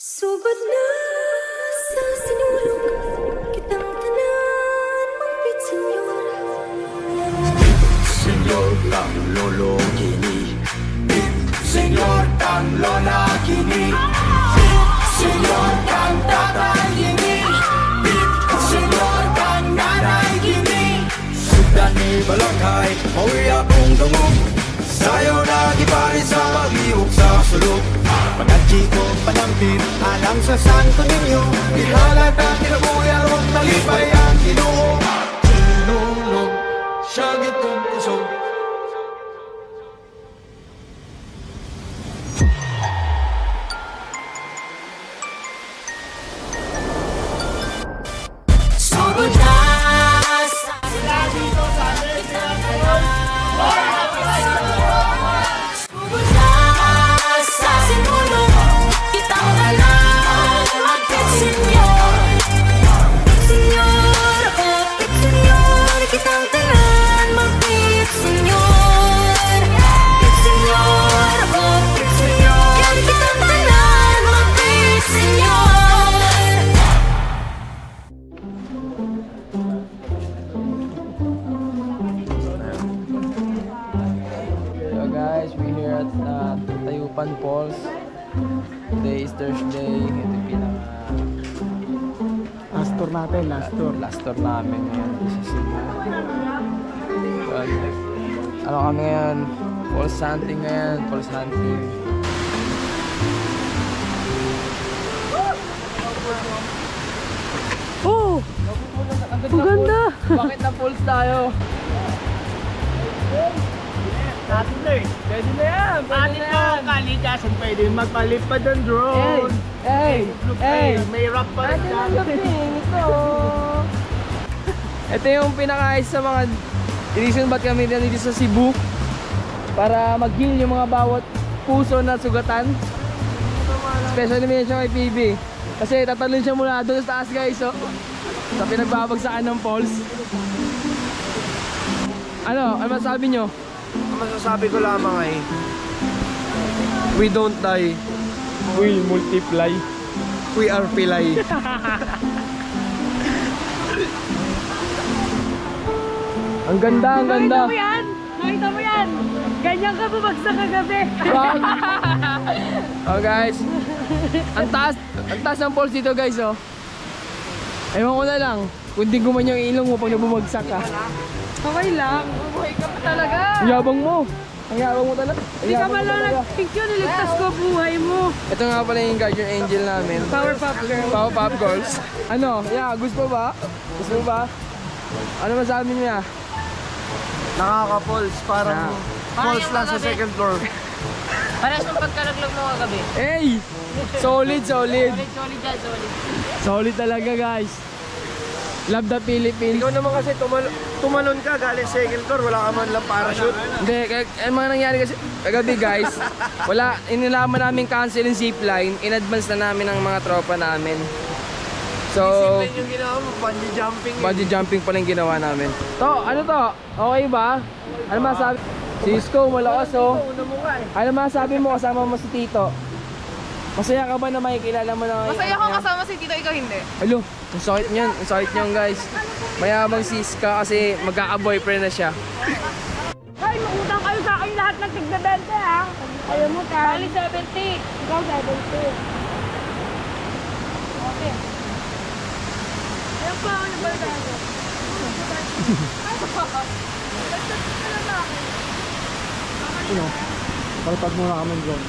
Subad na sa sinulog kitang tanan mapit senyor. Senyor kang lolo kini, senyor kang lola kini, senyor kang tatay kini, senyor kang nanay kini. Sudan ni balanghay, mauwi akong dungog, sayo na gipari sa pag-iok sa sulok. Pagkatsi ko panampin, alang sa santo ninyo, ihalata kinabuya ron talipay ang Ginoo. Sinulog, siyagit kong kusog. Subad na sa dito sa Tayupan Falls. Today is Thursday. Ito yung pinaka last tour natin, last tour namin ngayon sa Cebu. Ano kami ngayon? Falls hunting ngayon. Falls hunting. Oh! Ang ganda! Bakit na falls tayo? Natin na eh. Pwede na yan. Pwede na yan. Kalikasan pwede magpalipad ng drone. May rock pa rin dyan. Ito yung pinaka-ayos sa mga reason ba't kami dito sa Cebu. Para mag-heal yung mga bawat puso na sugatan. Special mention kay PB. Kasi tatalon siya mula doon sa taas guys. So, sa pinagbabagsakan ng falls. Ano masabi nyo? Ang masasabi ko lamang ay we don't die, we multiply, we are pilay. Ang ganda, ang ganda. Nakita mo yan? Nakita mo yan? Ganyan ka bumagsak kagabi. Oh guys, ang taas ng falls dito guys oh. Ewan ko na lang, kung di guman yung ilong mo pag nabumagsak ka. Okay lang, mabuhay ka pa talaga. Ang yabang mo. Ang yabang mo talaga. Hindi ka man lang nag-picture, niligtas ko buhay mo. Ito nga pala yung guardian angel namin. Powerpuff Girl. Powerpuff Girls. Ano? Yeah, gusto ba? Gusto mo ba? Ano masabi niya? Nakaka-falls, parang falls lang sa second floor. Parehas ng pagkalaglag mo kagabi. Hey! Solid, solid. Solid yan, solid. Solid talaga guys. Love the Philippines. Ikaw naman kasi tumalon ka galing second floor, wala ka man lang parachute. Hindi, ang mga nangyari kasi kagabi guys, wala, inilaman namin cancel yung zipline, in advance na namin ang mga tropa namin. So, Zipline yung ginawa mo, bungee jumping. bungee jumping pa lang ginawa namin. To, ano to? Okay ba? Ano masabi? Si Isko, malakas oh. Ano masabi mo kasama mo si Tito? Masaya ka ba na makikilala mo na ngayon? Masaya ko kasama si Tito, ikaw hindi. Alo, ang sakit niyan, ang sakit niyan guys. Mayabang si Iska kasi magkaka-boyfriend na siya. Ay, mautang kayo sa akin lahat ng tigna-20 ha. Ayaw mo ka. Bali 70. Ikaw 70. Okay. Ayaw pa ako na balik ako. Ano? Palipad muna kami drone.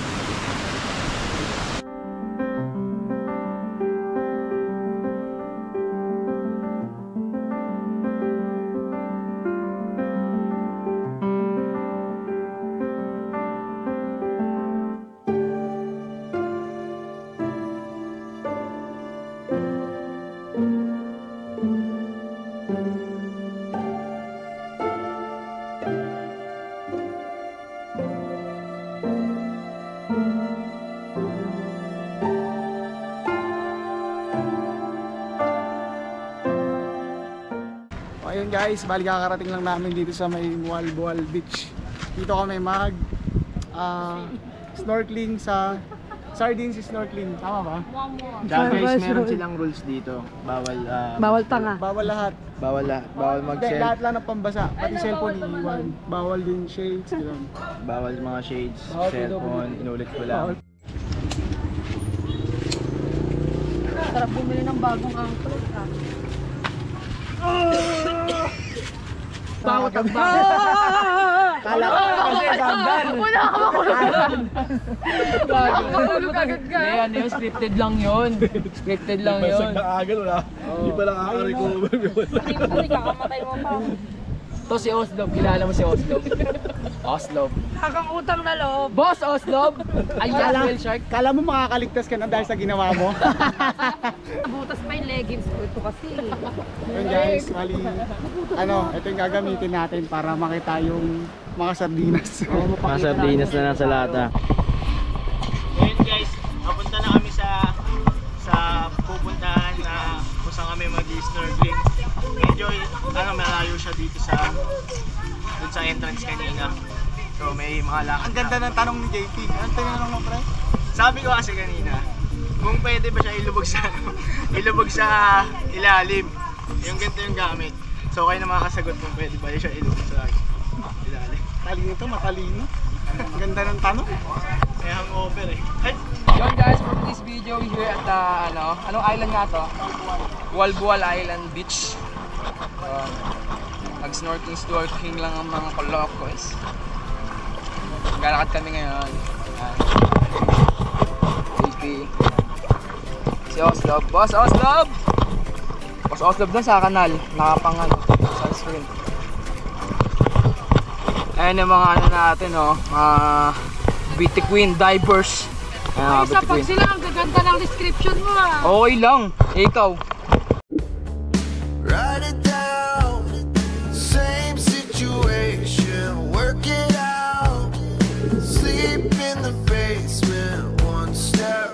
Ayun guys, bali kakarating lang namin dito sa may Mualboal Beach. Dito kami mag snorkeling sa sardines snorkeling. Tama ba? Guys, meron silang rules dito. Bawal tanga. Bawal lahat. Bawal Hindi, mag-share. lahat lang ng pambasa. Pati cellphone iiwan. Bawal din shades. Ganun. Bawal mga shades, Bawal cellphone, inulit ko lang. Sarap bumili ng bagong angklet ha. Bawat ang Kala ko kasi sandan. Wala ka makulog. Makulog agad ka. Hindi, ano yun, scripted lang yun. Scripted lang yun. agad, wala. Hindi pa lang recover. Hindi kakamatay mo pa. To si Oslob, kilala mo si Oslob? Oslob. Kakang utang na loob. Boss Oslob! Alias Whale Shark. Kala mo makakaligtas ka na dahil sa ginawa mo? Butas pa yung leggings ko ito kasi. Yun guys, mali. Ito yung gagamitin natin para makita yung mga sardinas. Mga sardinas na nasa lata. Ngayon guys, papunta na kami sa pupuntahan na kung saan kami mag-snorkeling. Medyo malayo siya dito dun sa entrance kanina. So may mga lakad. Ang ganda ng tanong ni JP. Ang tinanong mo, pre? Sabi ko kasi kanina, kung pwede ba siya ilubog sa ilalim. Yung ganito yung gamit. So kayo na makakasagot kung pwede ba siya ilubog sa ilalim. Talino to, matalino. Ang ganda ng tanong. May hangover eh. Ay! Yun guys, for this video, we here at anong island nga to? Walbual Island Beach. Nag-snorkeling lang ang mga kolokos. Galakad kami ngayon. JP. Si Oslob. Boss Oslob! Boss Oslob dun sa kanal. Nakapangan. Sunscreen. Ayan yung mga natin, mga Beauty Queen divers. Ay, sa pag sila, ang gaganda ng description mo ah. Okay lang. Ikaw. Write it down, same situation, work it out. Sleep in the basement, one step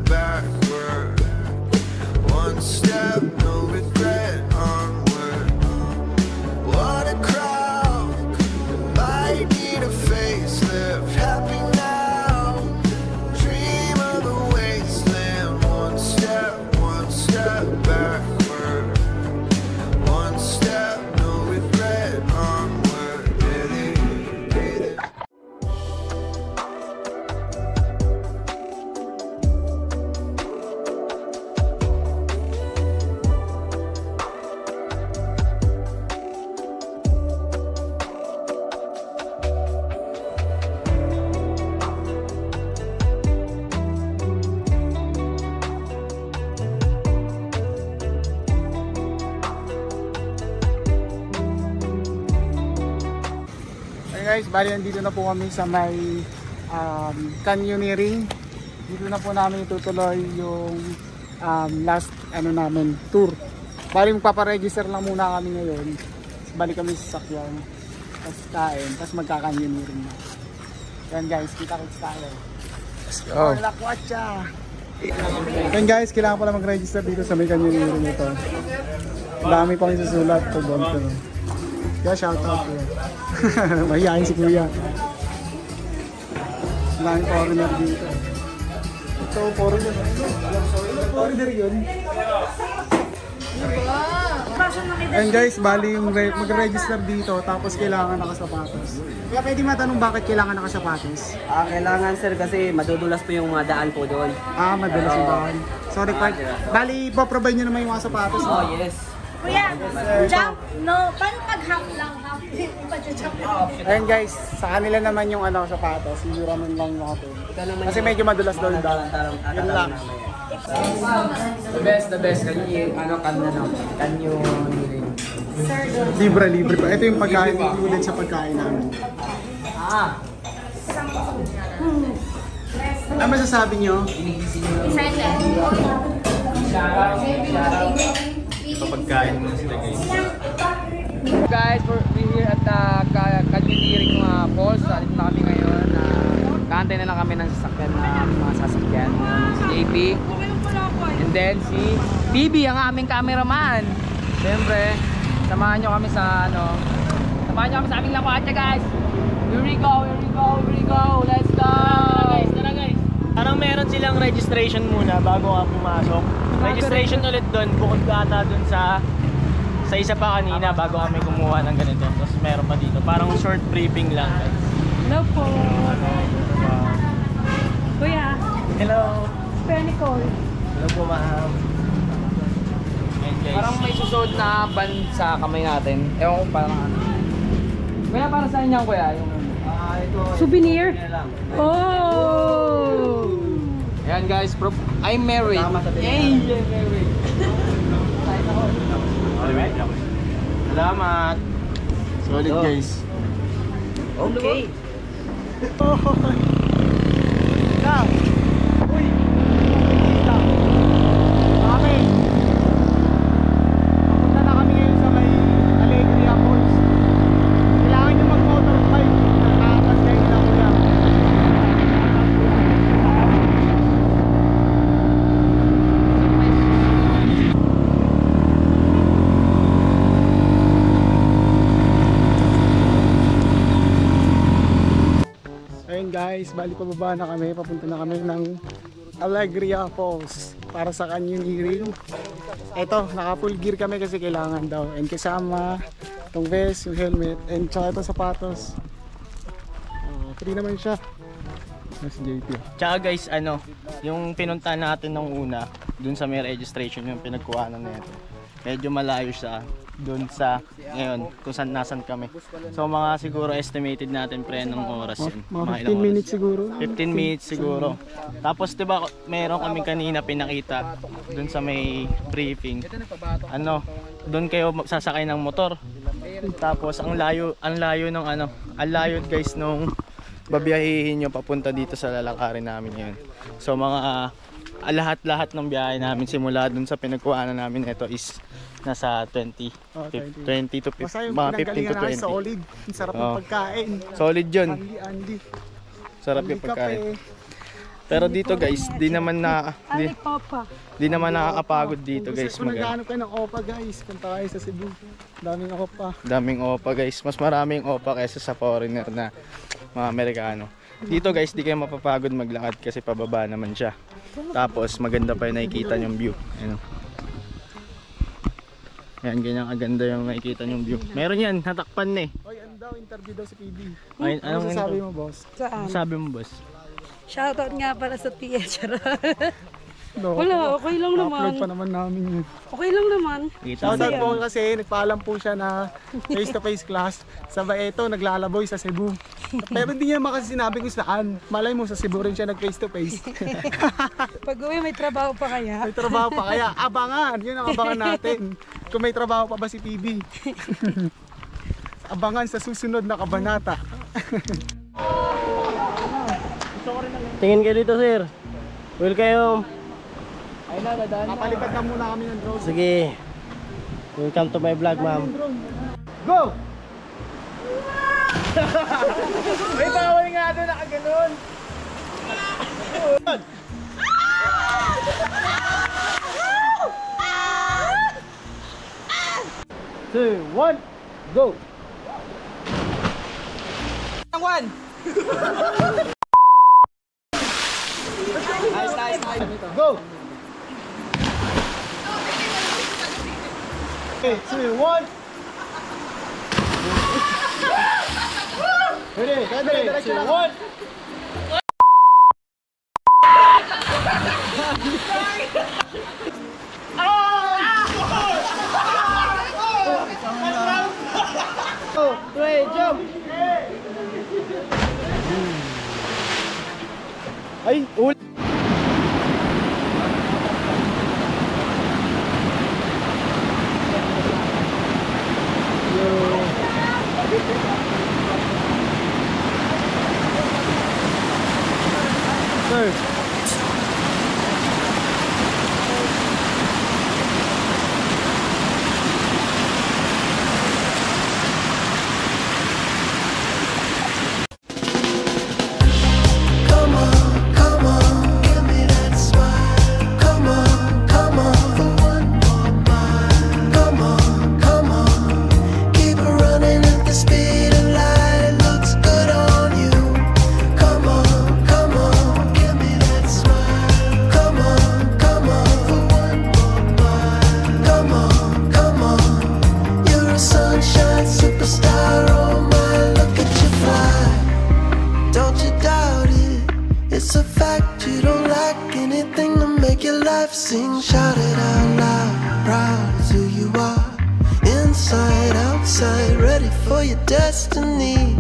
backward. One step, no regret, onward. What a crowd, might need a facelift. Happy now, dream of the wasteland. One step backward. One step, no regret, onward. Guys, bali nandito na po kami sa may canyoneering. Dito na po namin itutuloy yung last namin tour. Bali magpaparegister lang muna kami ngayon. Balik kami sa sakyan. Tapos kain, tapos magka-canyoneering na. Yan guys, kita-kits tayo. Let's go. Lakwatsa! Yan guys, kailangan pala mag-register dito sa may canyoneering ito. Dami pang isusulat po doon. Kaya shoutout ko. Mahihain si Kuya. Maraming foreigner dito. Ito, foreigner. Foreigner yun. And guys, bali yung mag-register dito tapos kailangan nakasapatos. Kaya pwede matanong bakit kailangan nakasapatos? Kailangan sir kasi madudulas po yung mga daan po doon. Madalas yung daan. Sorry, bali, provide nyo naman yung mga sapatos. Oh yes. Kuya, jump, no? Paano pag half lang? Half, pa-jump. Ayun guys, sa kanila naman yung sapatos, yung ramen lang natin. Kasi medyo madulas doon daw. Yun lang. The best. Kanyo Libre pa. Ito yung pagkain, included sa pagkain namin. Ano masasabi nyo? Pagkain mo sila guys. Guys, we're here at canyoneering falls. Dito na kami ngayon. Kaantay na lang kami ng sasakyan mga sasakyan. Si JP. And then si PB, ang aming cameraman. Siyempre, samahan nyo kami sa aming lakwatsa guys. Here we go. Let's go. Tara guys. Parang meron silang registration muna bago ka pumasok. Registration ulit doon, bukod ka ata doon sa isa pa kanina bago kami kumuha ng ganito. Tapos meron pa dito, parang short briefing lang. Hello po. Kuya, Hello. spare ni Cole. Hello po, ma'am. Ayan, guys. Parang may susunod na band sa kamay natin. Ewan ko parang ano. Kuya, para sa inyo kuya? Yung... Souvenir? Oh! Ayan guys, I'm married. Yay! I'm married. Salamat. Solid guys. Okay. Uy! Kami! Papunta na kami ngayon sa may Alegria Falls. Kailangan nyo mag-motorbike. Nakatas kayo na kuya. Ayun guys, bali pababa na kami, papunta na kami ng Alegria Falls para sa canyoneering. Eto, naka full gear kami kasi kailangan daw. And kasama itong vest, yung helmet, and tsaka ito sapatos. Free naman siya. Mas JP. Tsaka guys, ano, yung pinunta natin nung una, dun sa may registration yung pinagkuhanan na ito. Medyo malayo siya dun sa ngayon kung saan nasan kami. So mga siguro estimated natin pre ng oras yun. Mga 15 ilang minutes oras? siguro. 15 minutes siguro. Tapos 'di ba meron kami kanina pinakita dun sa may briefing. Ano, doon kayo sasakay ng motor. Tapos ang layo ng ano, ang layo guys nung babiyahihin nyo papunta dito sa lalakarin namin ngayon. So mga lahat-lahat ng biyahe namin simula dun sa pinagkuhanan namin ito is nasa 20 to 50, Basta yung mga 15 to pinanggalingan namin 20. solid. Ang sarap ng pagkain. Solid yun. Andy. Sarap yung pagkain. Pero dito guys, di naman nakakapagod dito guys. Kung naghahanap kayo ng OPA guys, punta kayo sa Cebu. Daming OPA. Daming OPA guys. Mas maraming OPA kaysa sa foreigner na mga Amerikano. Dito guys, di kayo mapapagod maglakad kasi pababa naman siya. Tapos maganda pa yung nakikita yung view. Ayan. Ayan, ganyan kaganda yung nakikita yung view. Meron yan, natakpan na eh. Oy, ano daw, interview daw si PB. Ay, Ano sasabi mo boss? Saan? Sabi mo boss? Shoutout nga para sa Tia Chara. No, Wala, okay lang upload naman. pa naman namin yun. Okay lang naman. Shoutout po kasi nagpaalam po siya na face-to-face class. Sabay ito, naglalaboy sa Cebu. Pero hindi niya kasi sinabi kung saan. Malay mo sa Cebu rin siya nag-face-to-face. Pag uwi, may trabaho pa kaya? May trabaho pa kaya? Abangan! Yun ang abangan natin. Kung may trabaho pa ba si PB. Abangan sa susunod na kabanata. Tingin kayo dito sir. Will kayo. Papalipad na muna kami ng drone. Sige. Welcome to my vlog ma'am. Go! May bawal nga doon nakaganon. Two, one, go! One. Go! 3, 2, 1. Ready, 3, 2, 1. Oh, play, jump! Ay, uli! Sir. Come on, come on. life, sing, shout it out loud. Proud is who you are. Inside, outside, ready for your destiny.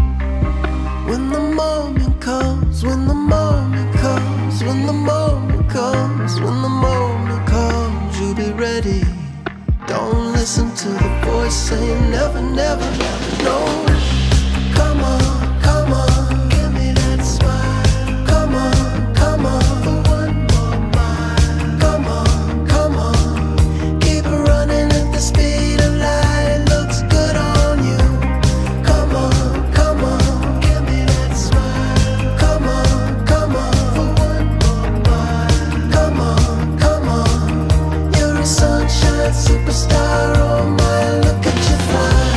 When the moment comes, when the moment comes, when the moment comes, when the moment comes, you'll be ready. Don't listen to the voice saying never, never, never, no. Come on, come on, give me that smile. Come on, come on, for one more mile. Come on, come on, keep running at the speed of light. It looks good on you. Come on, come on, give me that smile. Come on, come on, for one more mile. Come on, come on, you're a sunshine superstar. Oh my, look at you fly.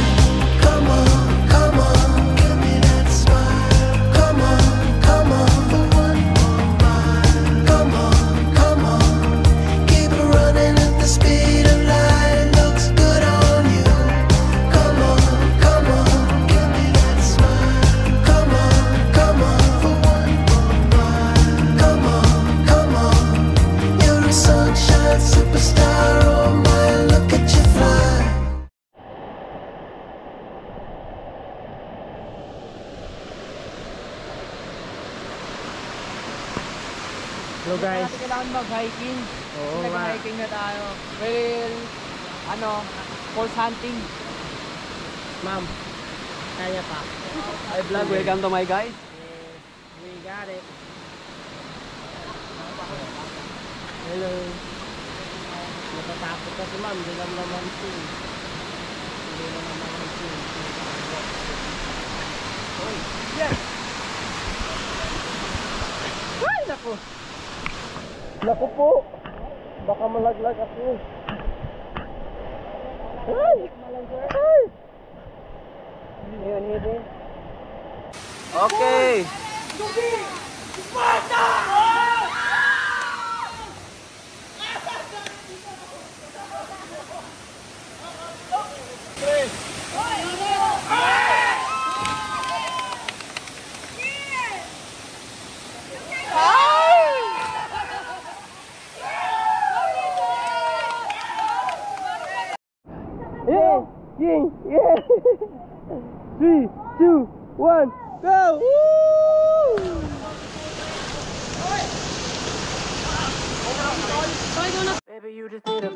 Come on, come on, give me that smile. Come on, come on, for one more mile. Come on, come on, keep running at the speed of light. It looks good on you. Come on, give me that smile. Come on, for one more mile. Come on, you're a sunshine superstar. Oh my, look at you fly. Hello guys. Kailangan mag-hiking. Oo nga. Nag-hiking na tayo. Well, horse hunting. Ma'am, kaya pa. Hi vlog, welcome to my guys. We got it. Hello. Natatakot kasi ma'am, hindi lang naman ito. Hindi lang naman ito. Ay, naku. Naku po. Baka malaglag ako. Ay! Ay! Ayan, hidden. Okay. Yeah! Ying! Yeah! 3, 2, 1, go! Woo! Baby, you just need a.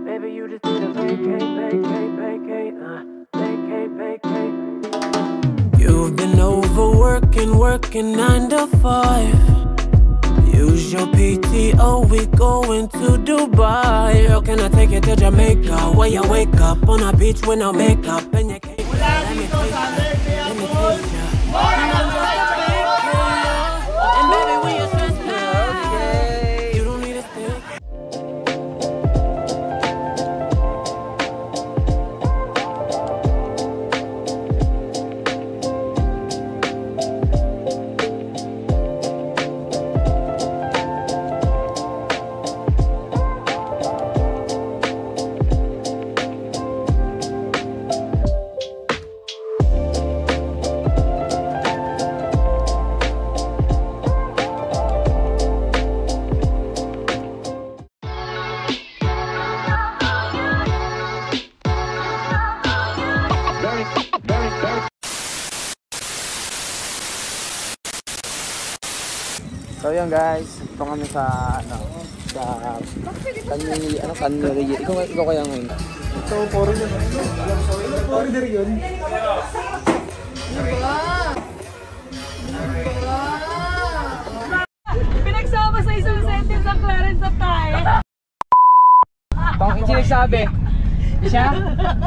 Baby, you just need a vacate, vacate, vacate, vacate. You've been overworking, working 9 to 5. Use your PTO, we going to Dubai. Girl, can I take you to Jamaica? Where you wake up on a beach with no makeup and you can't. Let me taste ya, let me taste ya. And baby, when you're stressed out, you don't need a stick. So yun guys, ito kami sa Cannery. Ikaw kaya ngayon? Ito, foreigner. Foreigner yun. Pinagsama sa isang sentence ang Clarence at tayo. Bakit sinagsabi? Siya?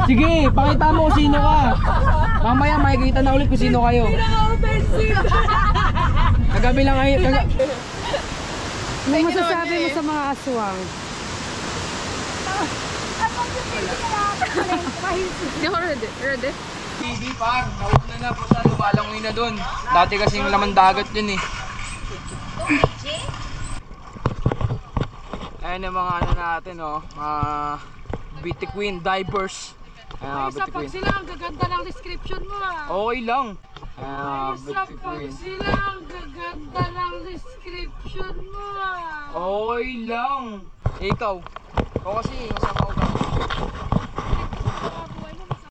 Sige, pakita mo kung sino ka. Mamaya makikita na ulit kung sino kayo. Pinaka-offensive. Kagabi lang kayo. Ano masasabi mo sa mga aswang? Hindi ako ready. TV par, nauna na po sa lumalangoy na doon. Dati kasing laman dagat yun eh. Ayan yung mga ano natin oh, mga Beauty Queen divers. Ay, sa pag sila, ang gaganda ng description mo ah. Okay lang. Ay, sa pag sila, ang gaganda ng description mo ah. Okay lang. Ikaw kasi masama